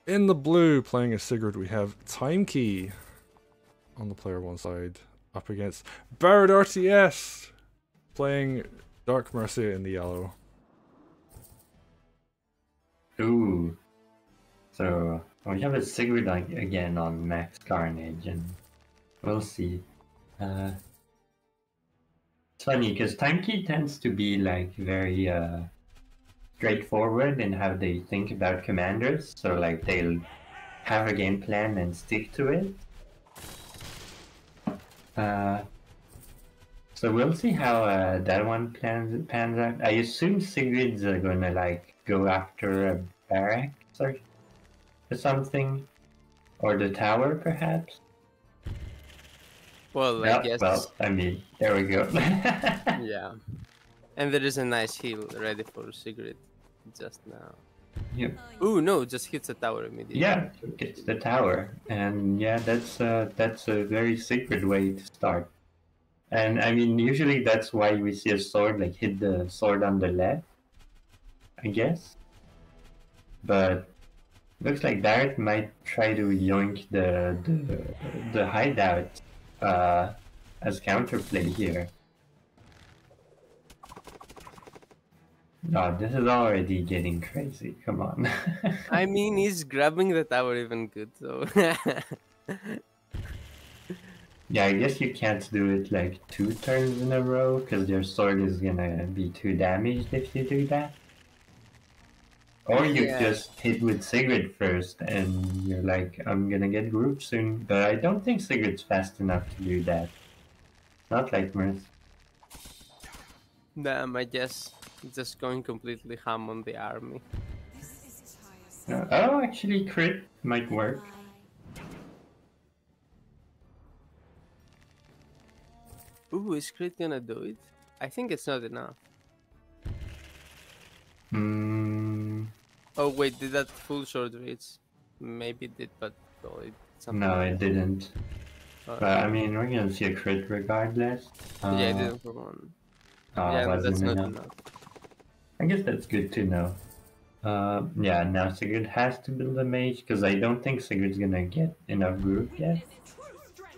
In the blue, playing as Sigrid, we have XTimeKey on the player one side, up against BarrettRTS, playing Dark Mercia in the yellow. Ooh. So we have a Sigrid again on max Carnage, and we'll see. It's funny because XTimeKey tends to be like very straightforward in how they think about commanders. So like they'll have a game plan and stick to it. So we'll see how that one pans out. I assume Sigrid's gonna like go after a barracks or something, or the tower perhaps. Well, I Yeah, guess. well, I mean, there we go. Yeah. And there is a nice heal ready for Sigrid just now. Yep. Ooh, no, just hits the tower immediately. Yeah, it's the tower, and yeah, that's a very secret way to start. And I mean, usually that's why we see a sword like hit the sword on the left, I guess. But looks like Barrett might try to yoink the hideout as counterplay here. Oh, this is already getting crazy. Come on. I mean, he's grabbing the tower even good, so. Yeah, I guess you can't do it like 2 turns in a row because your sword is gonna be too damaged if you do that. Or you just hit with Sigrid first and you're like, I'm gonna get grouped soon. But I don't think Sigrid's fast enough to do that. Not like Mercia. Damn, I guess just going completely ham on the army. Oh, actually, crit might work. Ooh, is crit gonna do it? I think it's not enough. Oh wait, did that full short reach? Maybe it did, but oh, no, it didn't. But I mean, we're gonna see a crit regardless. Yeah, it didn't for one. Oh, Yeah, wasn't that's not enough. enough. I guess that's good to know. Yeah, now Sigrid has to build a mage because I don't think Sigrid's gonna get enough group yet.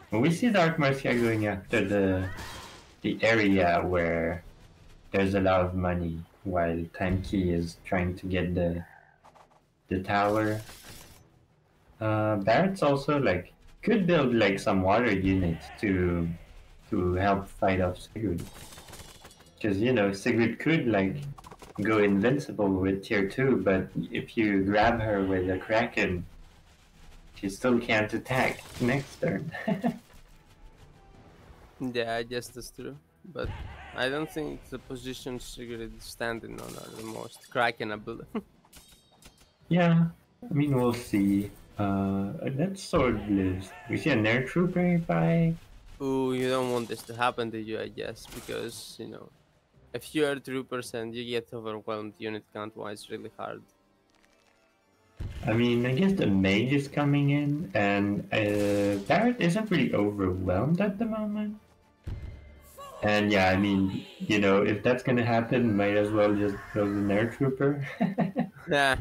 But we see Dark Mercia going after the area where there's a lot of money, while XTimeKey is trying to get the tower. Barrett's also like could build like some water units to help fight off Sigrid, because you know Sigrid could like go invincible with tier 2, but if you grab her with a Kraken, she still can't attack next turn. Yeah, I guess that's true. But I don't think the position Sigrid is standing on are the most crackenable. Yeah, I mean, we'll see. That sword lives. We see an air trooper nearby. Ooh, you don't want this to happen to you, I guess, because, you know, if you are troopers and you get overwhelmed unit count-wise really hard. I mean, I guess the mage is coming in, and Barrett isn't really overwhelmed at the moment. And yeah, I mean, you know, if that's gonna happen, might as well just build an air trooper. There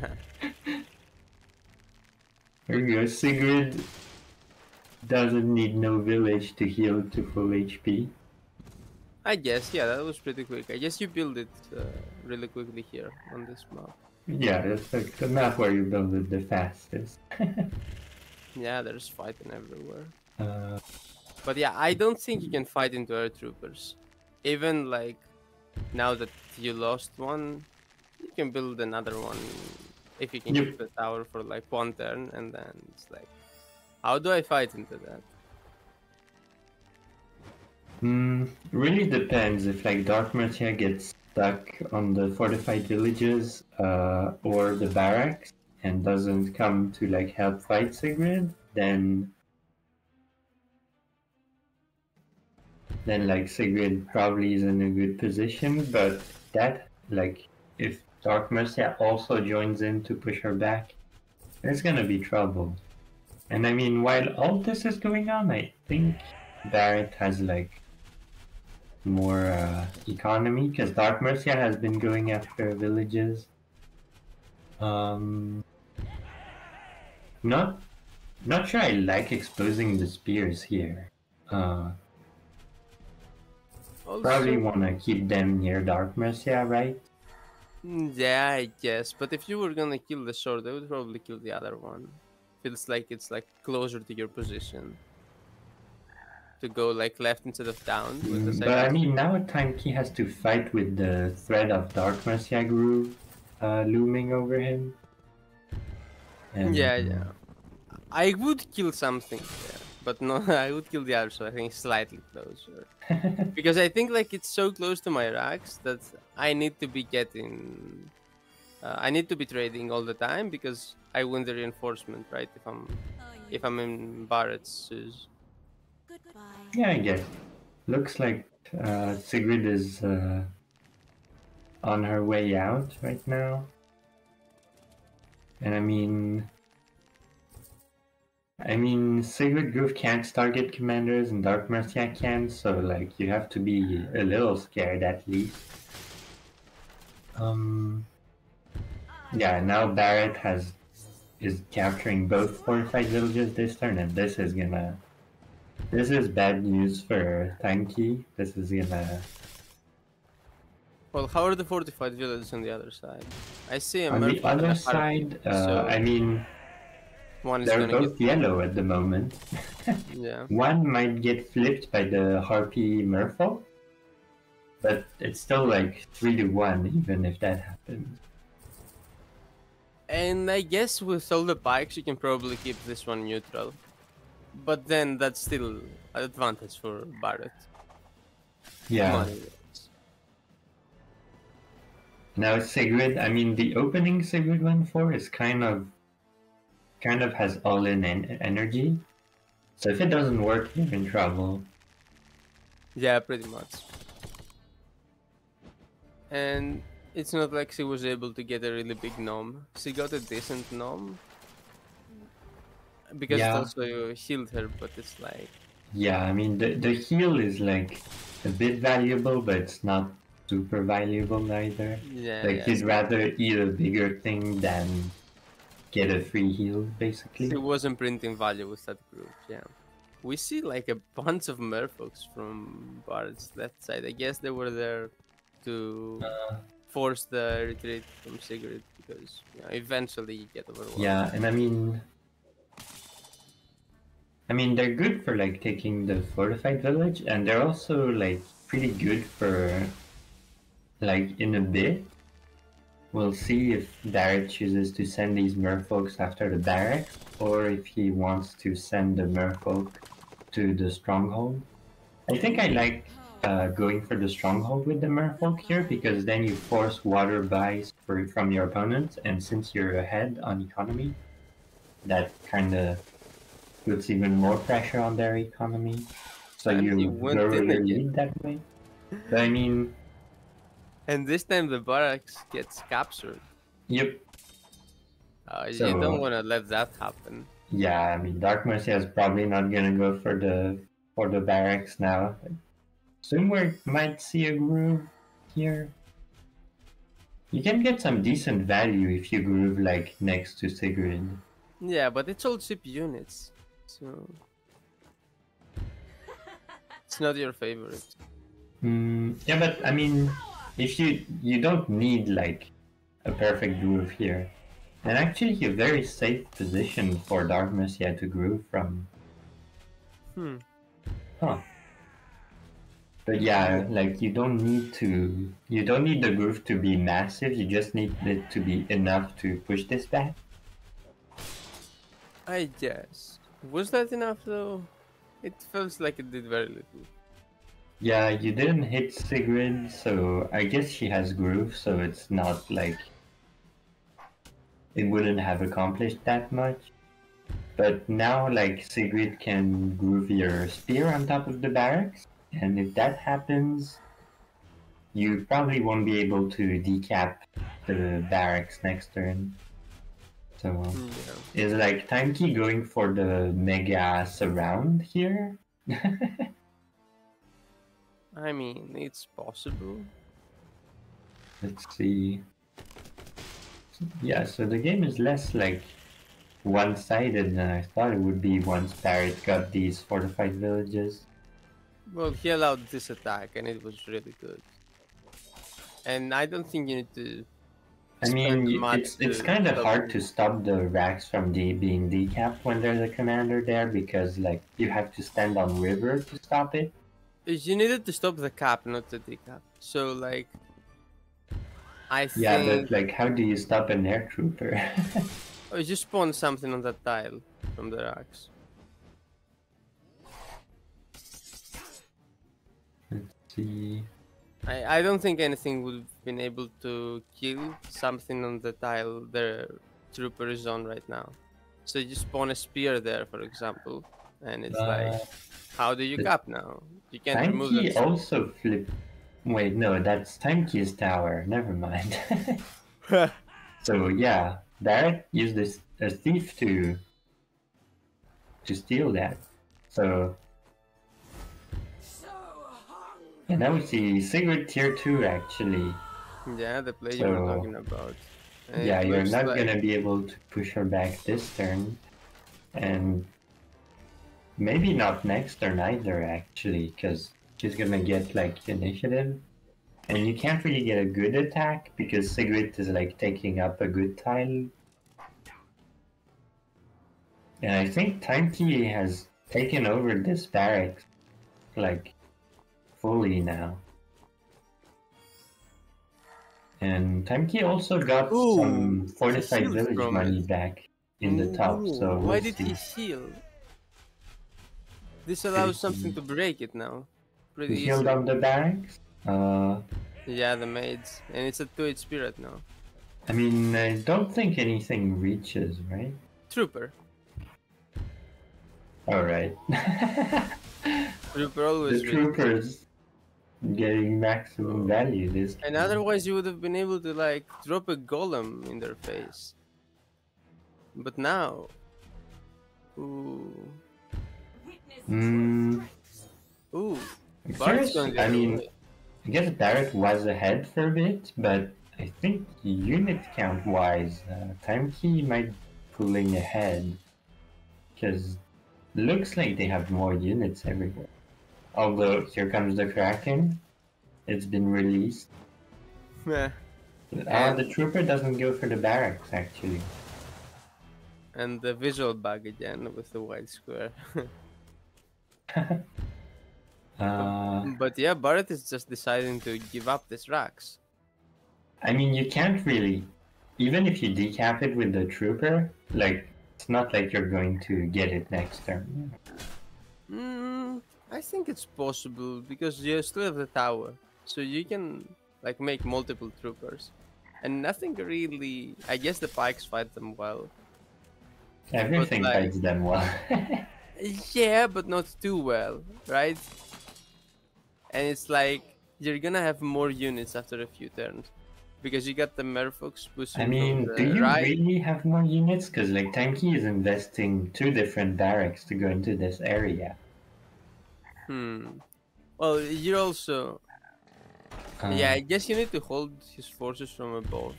you go. Sigrid doesn't need no village to heal to full HP. I guess, yeah, that was pretty quick. I guess you build it really quickly here on this map. Yeah, it's like the map where you build it the fastest. Yeah, there's fighting everywhere. But yeah, I don't think you can fight into air troopers. Even like now that you lost one, you can build another one if you can keep the tower for like 1 turn, and then it's like, how do I fight into that? Really depends if like Dark Mercia gets stuck on the fortified villages or the barracks and doesn't come to like help fight Sigrid, then like Sigrid probably is in a good position. But that like if Dark Mercia also joins in to push her back, there's gonna be trouble. And I mean, while all this is going on, I think Barrett has like more economy because Dark Mercia has been going after villages. Not sure I like exposing the spears here. Probably want to keep them near Dark Mercia, right? Yeah, I guess. But if you were gonna kill the sword, I would probably kill the other one. Feels like it's like closer to your position. To go like left instead of down with the But I second. mean, now TYMKey has to fight with the threat of Dark Mercia Groove looming over him. And, Yeah. I would kill something there, but no, I would kill the other, so I think slightly closer. Because I think like it's so close to my racks that I need to be getting, I need to be trading all the time because I win the reinforcement, right? If I'm in Barrett's shoes. Yeah, I guess. Looks like Sigrid is on her way out right now. And I mean, Sigrid Groove can't target commanders and Dark Mercia can, so like you have to be a little scared at least. Yeah, now Barrett is capturing both fortified villages this turn, and this is bad news for TYMKey. This is gonna. Well, how are the fortified villages on the other side? I see a On Murphy the other side, so I mean, one is they're gonna both get yellow at the moment. yeah. One might get flipped by the Harpy Merfolk, but it's still like 3-1 even if that happens. And I guess with all the pikes, you can probably keep this one neutral. But then that's still an advantage for Barrett. Yeah. Money. Now Sigrid, I mean the opening Sigrid 1-4 is kind of has all-in energy. So if it doesn't work, you're in trouble. Yeah, pretty much. And it's not like she was able to get a really big gnome. She got a decent gnome. Because it also healed her, but it's like... Yeah, I mean, the heal is like a bit valuable, but it's not super valuable either. Yeah, like, you'd rather eat a bigger thing than get a free heal, basically. She wasn't printing value with that group, yeah. We see like a bunch of merfolks from Barrett's left side. I guess they were there to force the retreat from Sigrid because eventually you get overwhelmed. Yeah, and I mean they're good for like taking the fortified village, and they're also like pretty good for like in a bit. We'll see if Barrett chooses to send these merfolks after the barracks, or if he wants to send the merfolk to the stronghold. I think I like going for the stronghold with the merfolk here, because then you force water buys from your opponents, and since you're ahead on economy, that kind of puts even more pressure on their economy. So and you lower your lead that way. But I mean... And this time the barracks gets captured. Yep. So, you don't want to let that happen. Yeah, I mean, Dark Mercia is probably not gonna go for the barracks now. Soon we might see a groove here. You can get some decent value if you groove like next to Sigrid. Yeah, but it's all cheap units, so it's not your favorite. Yeah, but I mean, if you don't need like a perfect groove here, and actually a very safe position for Dark Mercia to groove from. Huh. But yeah, like you don't need the groove to be massive, you just need it to be enough to push this back. I guess. Was that enough though? It feels like it did very little. Yeah, you didn't hit Sigrid, so I guess she has groove, so it's not like it wouldn't have accomplished that much. But now like Sigrid can groove your spear on top of the barracks, and if that happens, you probably won't be able to decap the barracks next turn. So is like TYMKey going for the mega surround here? I mean, it's possible. Let's see. Yeah, so the game is less like one-sided than I thought it would be once Barrett got these fortified villages. Well, he allowed this attack, and it was really good. And I don't think you need to. I mean, much it's kind of hard to stop the racks from being decapped when there's a commander there because like you have to stand on river to stop it. You needed to stop the cap, not the decap. So like, I think. Yeah, but like, how do you stop an air trooper? Oh, you just spawn something on that tile from the racks. Let's see. I don't think anything would have been able to kill something on the tile the trooper is on right now. So you spawn a spear there, for example, and it's like, how do you cap now? You can't remove TYMKey that. also flip. Wait, no, that's TYMKey's tower. Never mind. So yeah, Barrett used a thief to steal that. So and now we see Sigrid tier 2 actually. Yeah, the play you were talking about. And yeah, you're not like... gonna be able to push her back this turn. And maybe not next turn either actually, because she's gonna get like initiative. And you can't really get a good attack because Sigrid is like taking up a good tile. And I think TYMKey has taken over this barracks like fully now. And TYMKey also got some fortified village money back in the top, so why did he heal? This allows something to break it now. Pretty he healed on the barracks? Yeah, the maids. And it's a 2 HP right now. I mean, I don't think anything reaches, right? Trooper. Alright. Trooper always the troopers getting maximum value this And otherwise you would have been able to like drop a golem in their face. But now... Ooh. Ooh. Barrett's going I mean, I guess Barrett was ahead for a bit, but I think unit count wise, TYMKey might be pulling ahead. Because looks like they have more units everywhere. Although, here comes the Kraken. It's been released. The trooper doesn't go for the barracks, actually. And the visual bug again with the white square. But yeah, Barrett is just deciding to give up these racks. I mean, you can't really... Even if you decap it with the trooper, like, it's not like you're going to get it next turn. I think it's possible because you still have the tower, so you can like make multiple troopers, and nothing really. I guess the pikes fight them well. Everything fights them well. Yeah, but not too well, right? And it's like you're gonna have more units after a few turns because you got the merfolks pushing. I mean, do you really have more units? Because like TYMKey is investing 2 different barracks to go into this area. Well, you're also... yeah, I guess you need to hold his forces from above.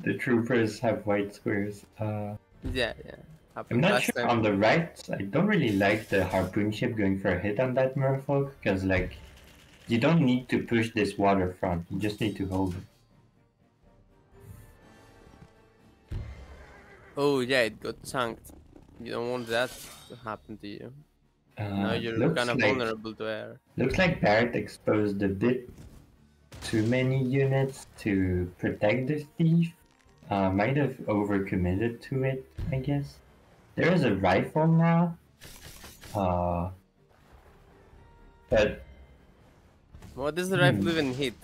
The troopers have white squares. Yeah. I'm not sure on the right. I don't really like the harpoon ship going for a hit on that merfolk, because like, you don't need to push this waterfront. You just need to hold it. Oh yeah, it got chunked. You don't want that to happen to you. Now you're kind of vulnerable to air. Looks like Barrett exposed a bit too many units to protect the thief. Might have overcommitted to it, I guess. There is a rifle now. But... What does the rifle even hit?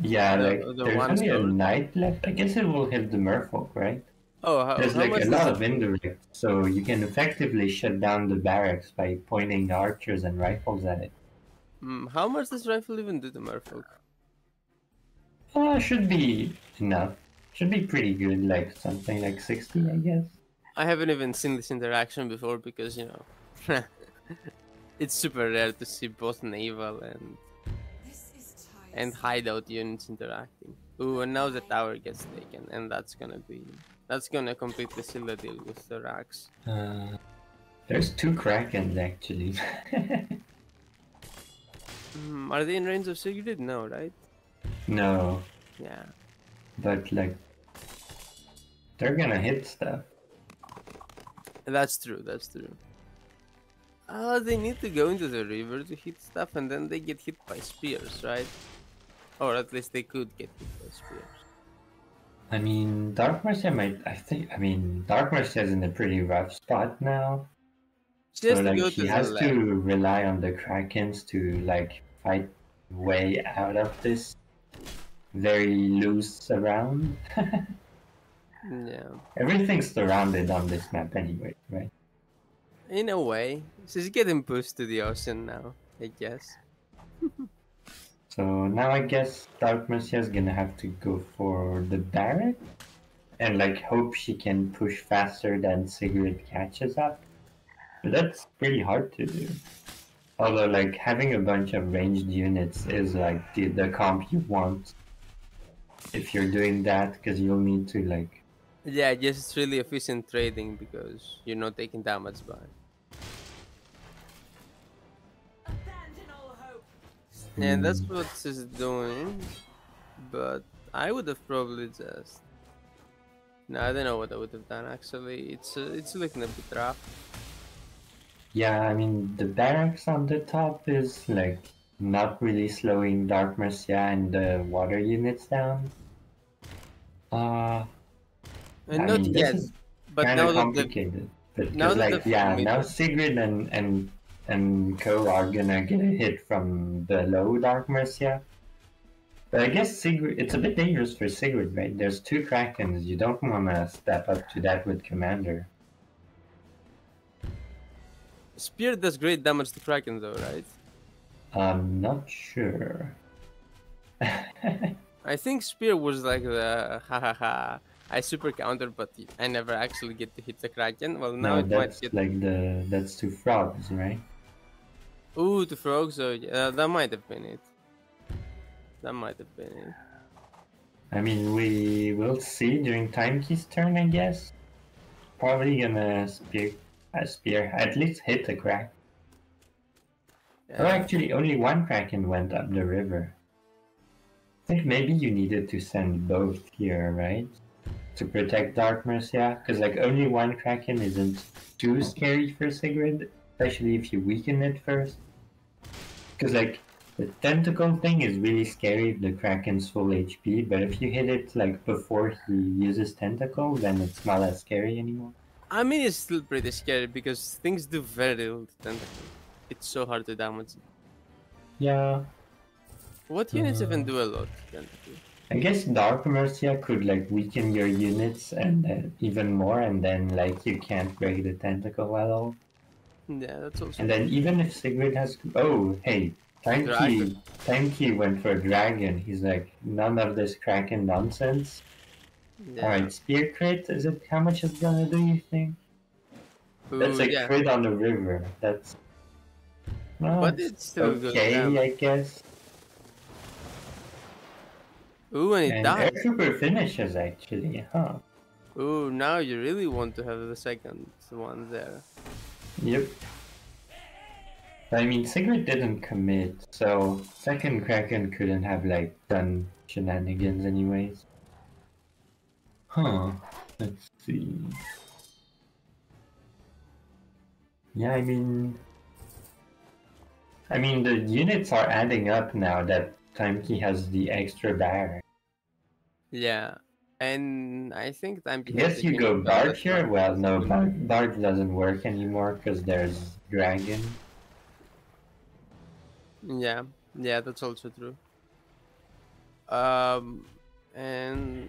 Yeah, there's only a knight left. I guess it will hit the merfolk, right? There's like a lot of indirect, so you can effectively shut down the barracks by pointing archers and rifles at it. How much does rifle even do to merfolk? Should be enough. Should be pretty good, like something like 60, I guess. I haven't even seen this interaction before because, you know, it's super rare to see both naval and and hideout units interacting. Ooh, and now the tower gets taken, and that's gonna completely seal the deal with the racks. There's 2 Krakens actually. Are they in range of Sigrid? No, right? No. Yeah. But like, they're gonna hit stuff. That's true, that's true. They need to go into the river to hit stuff, and then they get hit by spears, right? Or at least they could get hit by spears. I mean, Dark Mercia might. I mean, Dark Mercia is in a pretty rough spot now. She has So to like, go he to the has left. to rely on the Krakens to like fight way out of this very loose surround. Yeah. Everything's surrounded on this map anyway, right? In a way, she's getting pushed to the ocean now, I guess. So now I guess Dark Mercia is gonna have to go for the Barrett and like hope she can push faster than Sigrid catches up. But that's pretty hard to do. Although like having a bunch of ranged units is like the comp you want if you're doing that, because you'll need to like. Yeah, just it's really efficient trading because you're not taking damage by. And that's what she's doing, but I would have probably just. No, I don't know what I would have done actually. It's looking a bit rough. Yeah, I mean the barracks on the top is like not really slowing Dark Mercia and the water units down. And I not mean, yet, this is but kind now of that complicated. But now because that like they've yeah, now committed. Sigrid and Co are gonna get a hit from below Dark Mercia. But I guess Sigrid, it's a bit dangerous for Sigrid, right? There's 2 Krakens. You don't want to step up to that with Commander. Spear does great damage to Kraken though, right? I'm not sure. I think Spear was like the hahaha. I super counter, but I never actually get to hit the Kraken. Well, now No, it might that's get. like that's 2 frogs, right? Ooh, the frogs. So yeah, that might have been it. That might have been it. I mean, we will see during TYMKey's turn, I guess. Probably gonna spear, at least hit the crack. Yeah. Oh, actually, only 1 Kraken went up the river. I think maybe you needed to send both here, right? To protect Dark Mercia, because like only 1 Kraken isn't too scary for Sigrid, especially if you weaken it first. Because like the tentacle thing is really scary if the Kraken's full HP, but if you hit it like before he uses tentacle, then it's not as scary anymore. I mean, it's still pretty scary because things do very little to Tentacle. It's so hard to damage. Yeah. What units even do a lot to Tentacle? I guess Dark Mercia could like weaken your units and even more, and then like you can't break the tentacle at all. Yeah, that's also. And then even if Sigrid has, oh hey, TYMKey went for a dragon. He's like, none of this Kraken nonsense. Yeah. Alright, spear crit. Is it how much it's gonna do? You think? Ooh, That's a yeah. crit on the river. That's. No, But it's still good. okay, I guess. Ooh, and it And died. Airtrooper finishes actually, huh? Ooh, now you really want to have the second one there. Yep. I mean, Sigrid didn't commit, so second Kraken couldn't have like done shenanigans anyways. Huh. Let's see. Yeah, I mean the units are adding up now that TYMKey has the extra bar. Yeah. And I think time I guess you go Bard here? Well, no, Bard doesn't work anymore because there's Dragon. Yeah, yeah, that's also true. And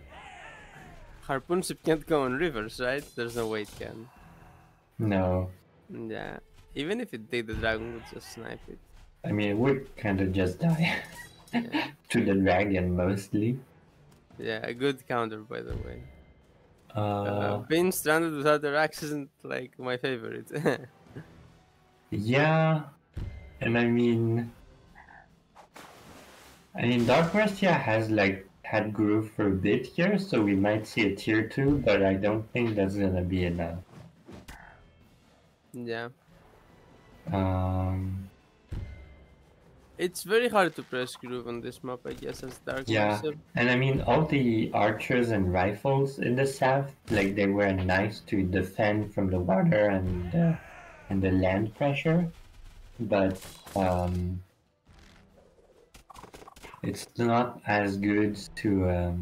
harpoon ship can't go on rivers, right? There's no way it can. No. Yeah, even if it did, the dragon would just snipe it. I mean, it would kind of just die. Yeah. To the dragon, mostly. Yeah, a good counter, by the way. Being stranded without the racks isn't like my favorite. Yeah, and I mean, I mean, Dark Mercia has like had groove for a bit here, so we might see a tier 2, but I don't think that's gonna be enough. Yeah. Um, It's very hard to press groove on this map, I guess, as Dark yeah, Mercia. and I mean, all the archers and rifles in the south, like they were nice to defend from the water and the land pressure, but it's not as good to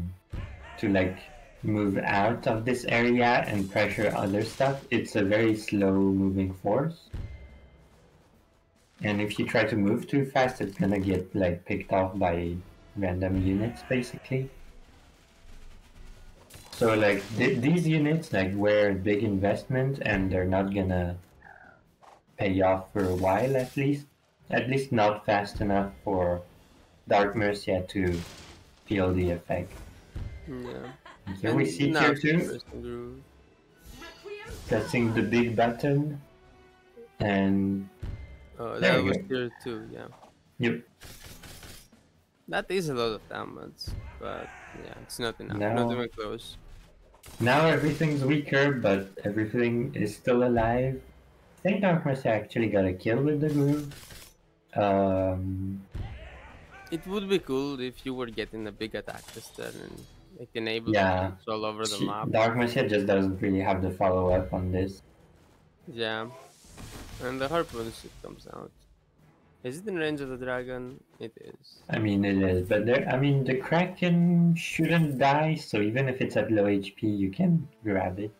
like move out of this area and pressure other stuff. It's a very slow moving force. And if you try to move too fast, it's gonna get like picked off by random units basically. So like these units like were big investment and they're not gonna pay off for a while at least. At least not fast enough for Dark Mercia to feel the effect. Yeah. Here we see now tier 2 pressing groove. pressing the big button and Oh, there that we was go. tier 2, yeah. Yep. That is a lot of damage, but yeah, it's not enough. No. Not even close. Now everything's weaker, but everything is still alive. I think Dark Mercia actually got a kill with the groove. It would be cool if you were getting a big attack this turn and like enable Yeah. the all over the map. Dark Mercia just doesn't really have the follow-up on this. Yeah. And the harpoon shit comes out. Is it in range of the dragon? It is. I mean, it is, but the Kraken shouldn't die, so even if it's at low HP, you can grab it.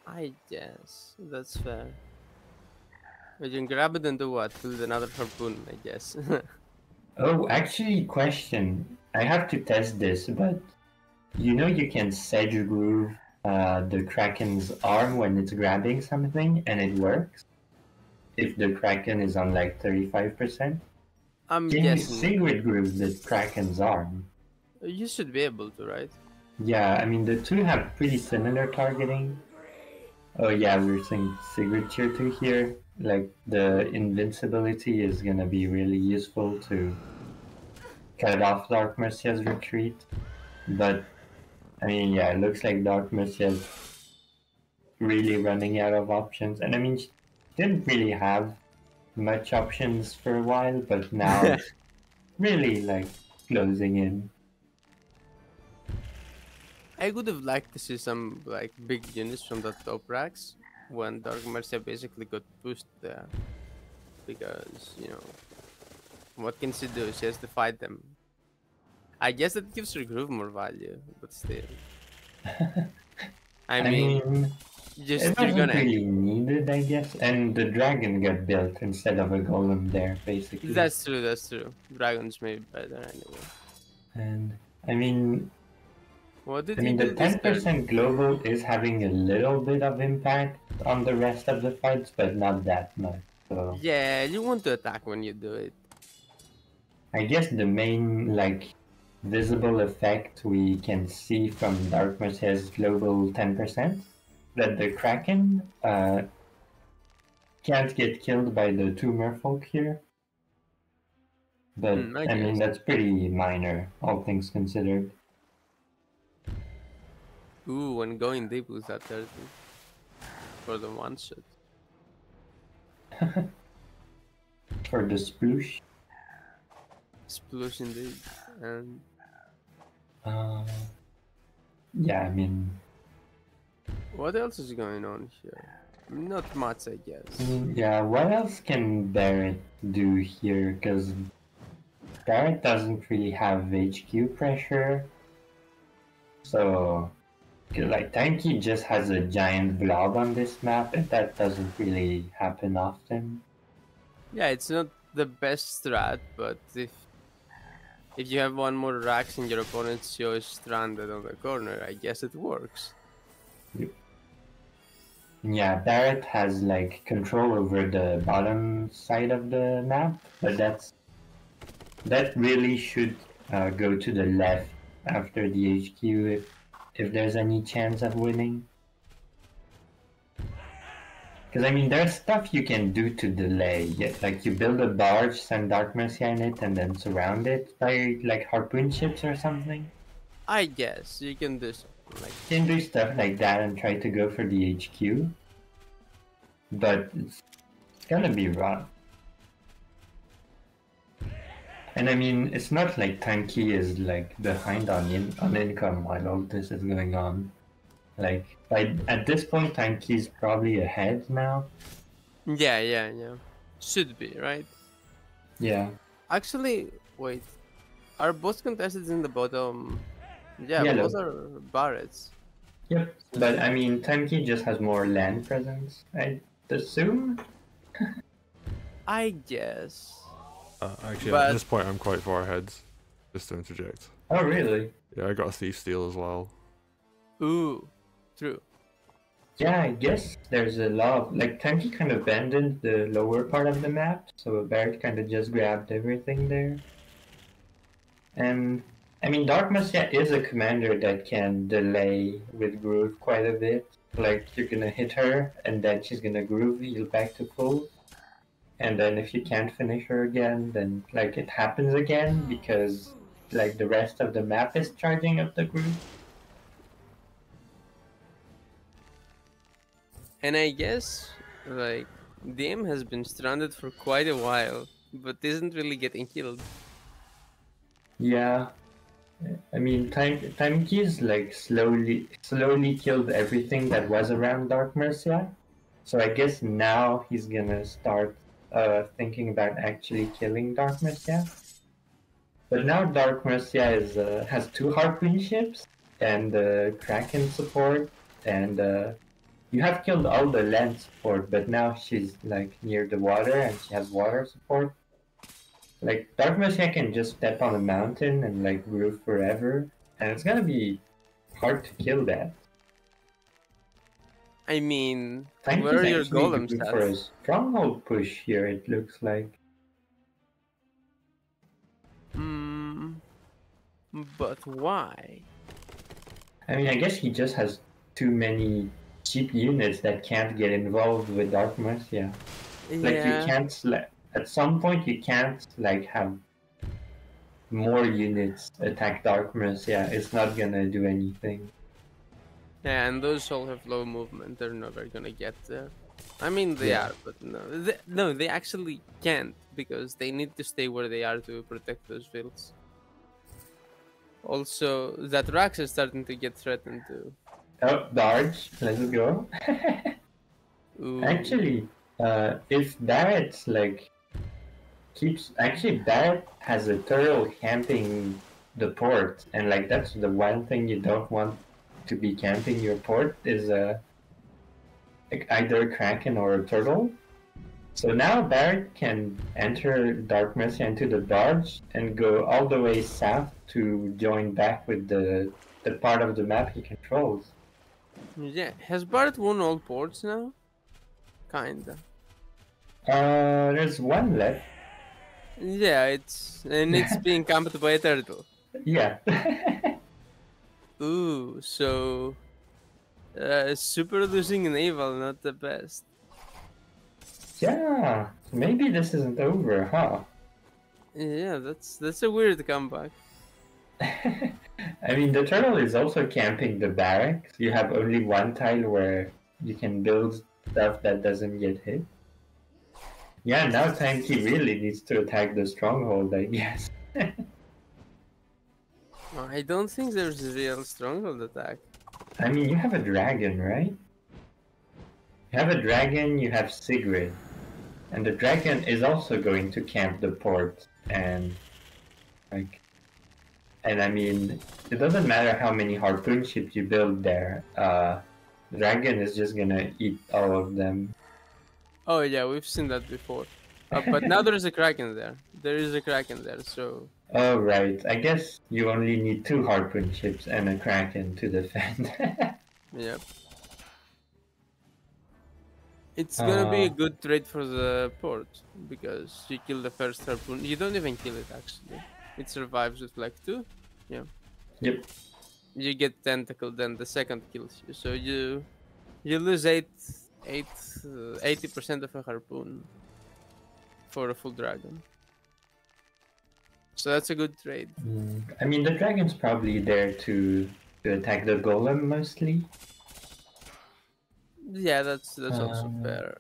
I guess. That's fair. But you can grab it and do what? Build another harpoon, I guess. Oh, actually, question. I have to test this, but you know you can sedge groove the Kraken's arm when it's grabbing something, and it works? If the Kraken is on like 35%? I'm Can you guessing. Sigrid groove the Kraken's arm? You should be able to, right? Yeah, I mean, the two have pretty similar targeting. Oh yeah, we're seeing Sigrid tier 2 here. Like, the invincibility is gonna be really useful to cut off Dark Mercia's retreat. But, I mean, yeah, it looks like Dark Mercia's really running out of options. And I mean, she didn't really have much options for a while, but now it's really, like, closing in. I would have liked to see some like big units from the top racks when Dark Mercia basically got pushed there. Because, you know, what can she do? She has to fight them. I guess that gives her groove more value, but still. I mean, it you're wasn't gonna. really needed, I guess. And the dragon got built instead of a golem there, basically. That's true, that's true. Dragons may be better anyway. And, I mean, What did I he mean, the do this turn? 10% global is having a little bit of impact on the rest of the fights, but not that much. So Yeah, you want to attack when you do it. I guess the main, like, visible effect we can see from Dark Mercia's global 10%, that the Kraken can't get killed by the two merfolk here. But, I mean, guess. that's pretty minor, all things considered. Ooh, when going deep with that 30 for the one shot. For the sploosh. Sploosh indeed. And Yeah, I mean, what else is going on here? Not much, I guess. yeah, what else can Barrett do here? Because Barrett doesn't really have HQ pressure. So, like, TYMKey just has a giant blob on this map, and that doesn't really happen often. Yeah, it's not the best strat, but if you have one more racks and your opponent's show is stranded on the corner, I guess it works. Yeah, Barrett has like control over the bottom side of the map, but that really should go to the left after the HQ if there's any chance of winning. Because I mean, there's stuff you can do to delay. Yeah, like you build a barge, send Dark Mercia in it, and then surround it by like harpoon ships or something. I guess you can do something like You can do stuff like that and try to go for the HQ, but it's gonna be rough. And I mean, it's not like TYMKey is like behind on income while all this is going on. Like at this point, TYMKey is probably ahead now. Yeah. Should be, right? Yeah. Actually, wait. Are both contestants in the bottom? Yeah, Yellow. both are Barretts. Yep. But I mean, TYMKey just has more land presence, I assume? I guess. Actually, But- at this point, I'm quite far ahead. Just to interject. Oh, really? Yeah, I got a thief steal as well. Ooh, true. Yeah, I guess there's a lot of, like, TYMKey kind of abandoned the lower part of the map, so Barrett kind of just grabbed everything there. And, I mean, Dark Mercia is a commander that can delay with groove quite a bit. Like, you're gonna hit her, and then she's gonna groove, heal back to full. And then if you can't finish her again, then, like, it happens again, because, like, the rest of the map is charging up the groove. And I guess, like, DM has been stranded for quite a while, but isn't really getting killed. Yeah. I mean, TYMKey's like slowly killed everything that was around Dark Mercia. So I guess now he's gonna start thinking about actually killing Dark Mercia. But now Dark Mercia is has 2 harpoon ships and Kraken support, and you have killed all the land support, but now she's like near the water and she has water support. Like, Dark Mercia can just step on a mountain and, like, groove forever, and it's gonna be hard to kill that. I mean, TYMKey's where are your actually golems going for a at? stronghold push here, it looks like. But why? I mean, I guess he just has too many cheap units that can't get involved with Dark Mercia. Like, you can't at some point you can't like have more units attack Dark Mercia. It's not gonna do anything. Yeah, and those all have low movement. They're never gonna get there. I mean, they Yeah. are, but no, they actually can't because they need to stay where they are to protect those fields. Also, that Rax is starting to get threatened too. Oh, Darge, let's go. Ooh. Actually, if Barrett like Barrett has a turtle camping the port, and like that's the one thing you don't want to be camping your port is like either a Kraken or a turtle. So now Barrett can enter Dark Mercia into the barge and go all the way south to join back with the part of the map he controls. Yeah, has Barrett won all ports now? Kinda. There's one left. Yeah, it's being camped by a turtle. Yeah. Ooh, so super losing naval, not the best. Yeah, maybe this isn't over, huh? Yeah, that's a weird comeback. I mean, the turtle is also camping the barracks. You have only one tile where you can build stuff that doesn't get hit. Yeah, now TYMKey really needs to attack the stronghold, I guess. I don't think there's a real stronghold attack. I mean, you have a dragon, right? You have a dragon, you have Sigrid. And the dragon is also going to camp the port, and like, and I mean, it doesn't matter how many harpoon ships you build there. The dragon is just gonna eat all of them. Oh yeah, we've seen that before. But now there's a Kraken there. There is a Kraken there, so... Oh right, I guess you only need 2 harpoon ships and a Kraken to defend. Yep. It's gonna be a good trade for the port, because you kill the first harpoon. You don't even kill it actually. It survives with like 2. Yeah. Yep. You get tentacle, then the second kills you. So you lose 8 80% of a harpoon for a full dragon. So that's a good trade. I mean, the dragon's probably there to attack the golem mostly. Yeah, that's also fair.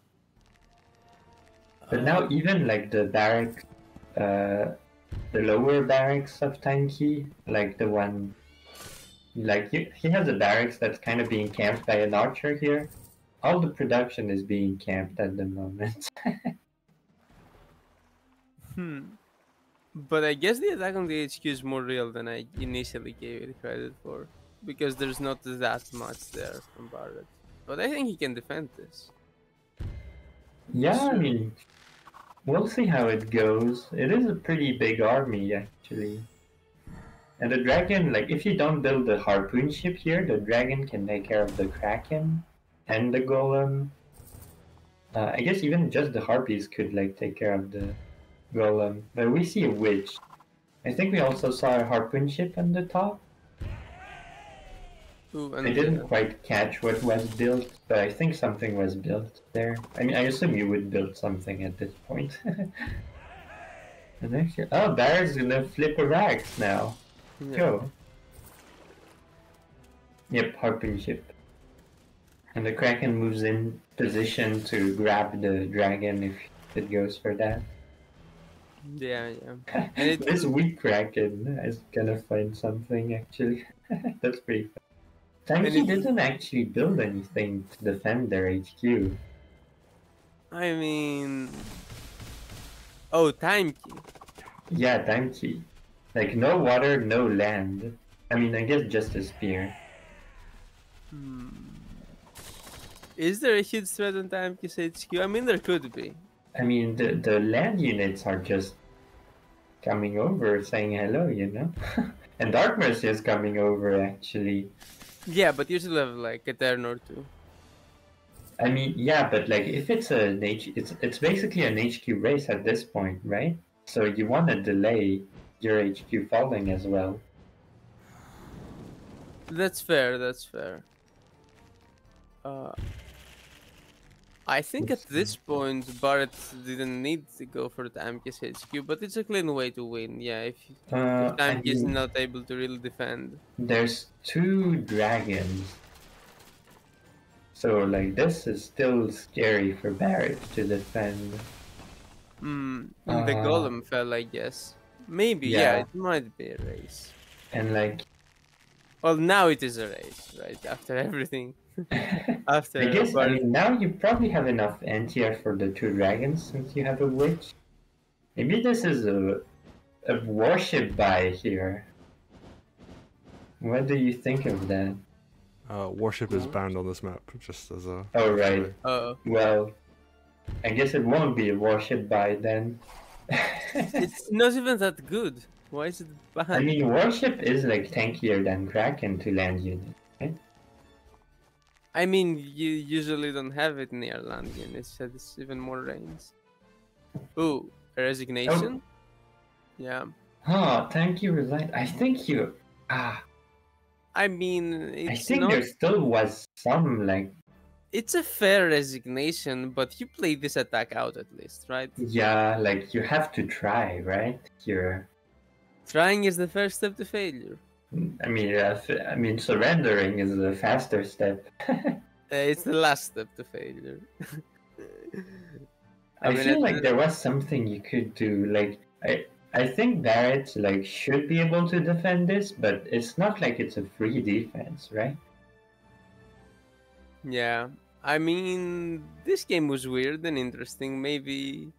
But now even like the barrack, the lower barracks of TYMKey, like the one, like he has a barracks that's kind of being camped by an archer here. All the production is being camped at the moment. But I guess the attack on the HQ is more real than I initially gave it credit for, because there's not that much there from Barrett. But I think he can defend this. Yeah, I mean, we'll see how it goes. It is a pretty big army, actually. And the dragon, like, if you don't build the harpoon ship here, the dragon can take care of the kraken and the golem. I guess even just the harpies could, like, take care of the golem. But we see a witch. I think we also saw a harpoon ship on the top. Ooh, I didn't quite catch what was built, but I think something was built there. I mean, I assume you would build something at this point. And actually, oh, Barrett's gonna flip a rags now. Yeah. Go. Yep, harpoon ship. And the kraken moves in position to grab the dragon if it goes for that. Yeah. And This weak kraken is gonna find something actually. That's pretty fun. TYMKey didn't actually build anything to defend their HQ. I mean, oh, TYMKey. Yeah, TYMKey. Like no water, no land. I mean, I guess just a spear. Is there a huge threat on TYMKey's HQ? I mean, there could be. I mean, the land units are just coming over saying hello, you know? And Dark Mercia is coming over, actually. Yeah, but you still have like a turn or two. I mean, yeah, but like if it's it's basically an HQ race at this point, right? So you want to delay your HQ falling as well. That's fair. I think at this point Barrett didn't need to go for the TYMKey's HQ, but it's a clean way to win. Yeah, if TYMKey is not able to really defend. There's 2 dragons. So like this is still scary for Barrett to defend. The golem fell, I guess. Maybe, yeah, it might be a race. And like... Well, now it is a race, right? After everything. After I guess, I mean, now you probably have enough anti-air for the 2 dragons since you have a witch. Maybe this is a warship buy here. What do you think of that? Warship is banned on this map, just as a... Oh, right. Well, I guess it won't be a warship buy then. it's not even that good. Why is it banned? I mean, warship is like tankier than Kraken to land unit, right? I mean, you usually don't have it near land units, so it's even more range. Ooh, a resignation? Yeah. Oh, thank you, resigned. I think you... I mean, it's I think not... there still was some, like... It's a fair resignation, but you play this attack out at least, right? Yeah, like, you have to try, right? Trying is the first step to failure. I mean, surrendering is the faster step. It's the last step to failure. I feel like there was something you could do, like... I think Barrett like should be able to defend this, but it's not like it's a free defense, right? Yeah, I mean, this game was weird and interesting. Maybe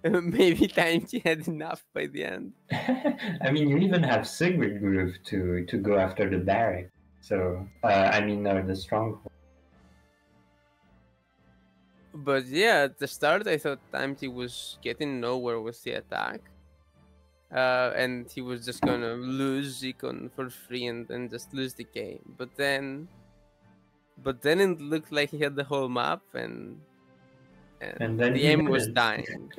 TYMKey had enough by the end. I mean, you even have Sigrid Groove to go after the barrack. So the stronghold. But yeah, at the start I thought TYMKey was getting nowhere with the attack. And he was just gonna lose Econ for free and then just lose the game. But then it looked like he had the whole map and then the aim was dying.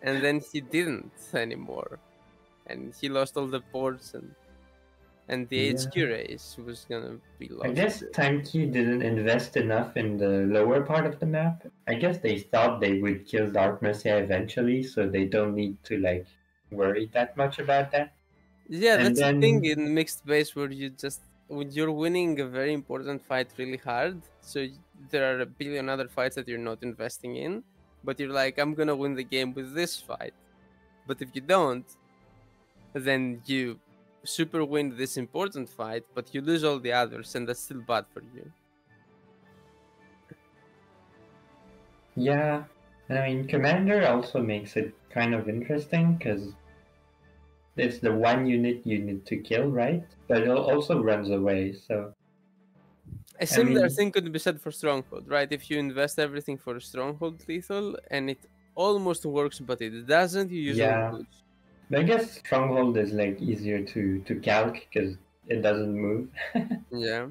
And then he didn't anymore. And he lost all the ports and the HQ race was gonna be lost. I guess TYMKey didn't invest enough in the lower part of the map. I guess they thought they would kill Dark Mercia eventually, so they don't need to like worry that much about that. Yeah, And that's then- the thing in mixed base where you just when you're winning a very important fight really hard, so there are a billion other fights that you're not investing in, but you're like, I'm gonna win the game with this fight. But if you don't, then you super win this important fight, but you lose all the others, and that's still bad for you. Yeah, I mean, Commander also makes it kind of interesting because it's the one unit you need to kill, right? But it also runs away, so. A similar mean- thing could be said for Stronghold, right? If you invest everything for Stronghold lethal and it almost works, but it doesn't, you usually lose. But I guess Stronghold is like easier to calc because it doesn't move. Yeah.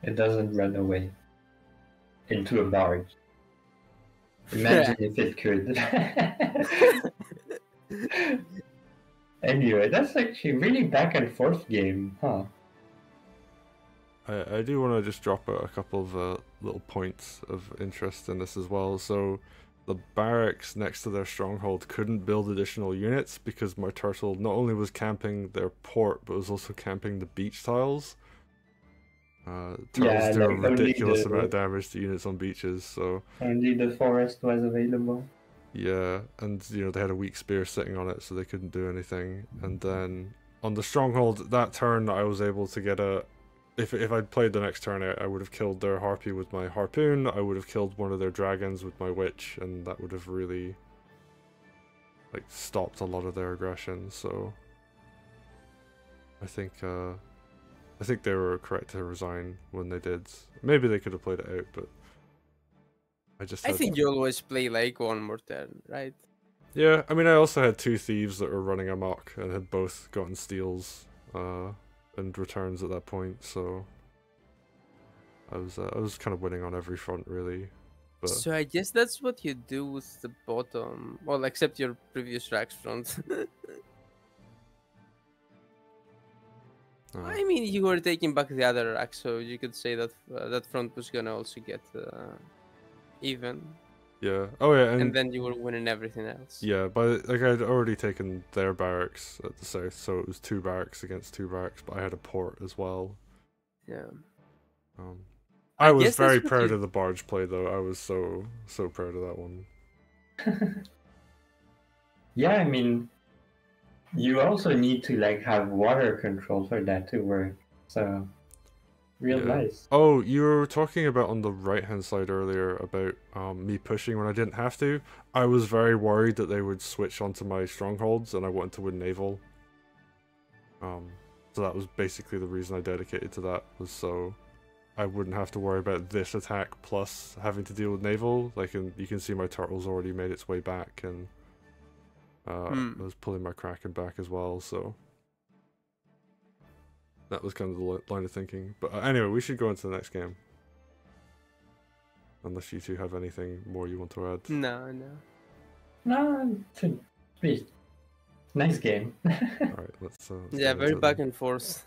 It doesn't run away into a barge. Imagine if it could. Anyway, that's actually really back and forth game, huh? I do want to just drop a couple of little points of interest in this as well. So the barracks next to their stronghold couldn't build additional units because my turtle not only was camping their port but was also camping the beach tiles. Turtles do a ridiculous amount of damage to units on beaches, so only the forest was available. yeah, and you know they had a weak spear sitting on it, so they couldn't do anything. And then on the stronghold, that turn I was able to get a. If I'd played the next turn, I would have killed their harpy with my harpoon. I would have killed one of their dragons with my witch, and that would have really like stopped a lot of their aggression. So I think they were correct to resign when they did. Maybe they could have played it out, but I think you always play like one more turn, right? Yeah, I mean, I also had two thieves that were running amok and had both gotten steals and returns at that point, so I was kind of winning on every front, really. But So I guess that's what you do with the bottom, well, except your previous racks front. I mean, you were taking back the other rack, so you could say that that front was gonna also get even. yeah. Oh yeah, and then you were winning everything else. Yeah, but like I'd already taken their barracks at the south, so it was 2 barracks against 2 barracks, but I had a port as well. Yeah. I was guess very that's what proud you- of the barge play, though. I was so proud of that one. Yeah, I mean, you also need to like have water control for that to work. So, real Yeah. nice. Oh, you were talking about on the right-hand side earlier about me pushing when I didn't have to. I was very worried that they would switch onto my strongholds, and I wanted to win naval. So that was basically the reason I dedicated to that, was so I wouldn't have to worry about this attack plus having to deal with naval. Like, and you can see my turtle's already made its way back, and I was pulling my Kraken back as well, so that was kind of the line of thinking. But anyway, we should go into the next game. Unless you two have anything more you want to add. No. No, it's a pretty nice game. Alright, let's Yeah, get very into it back then. and forth.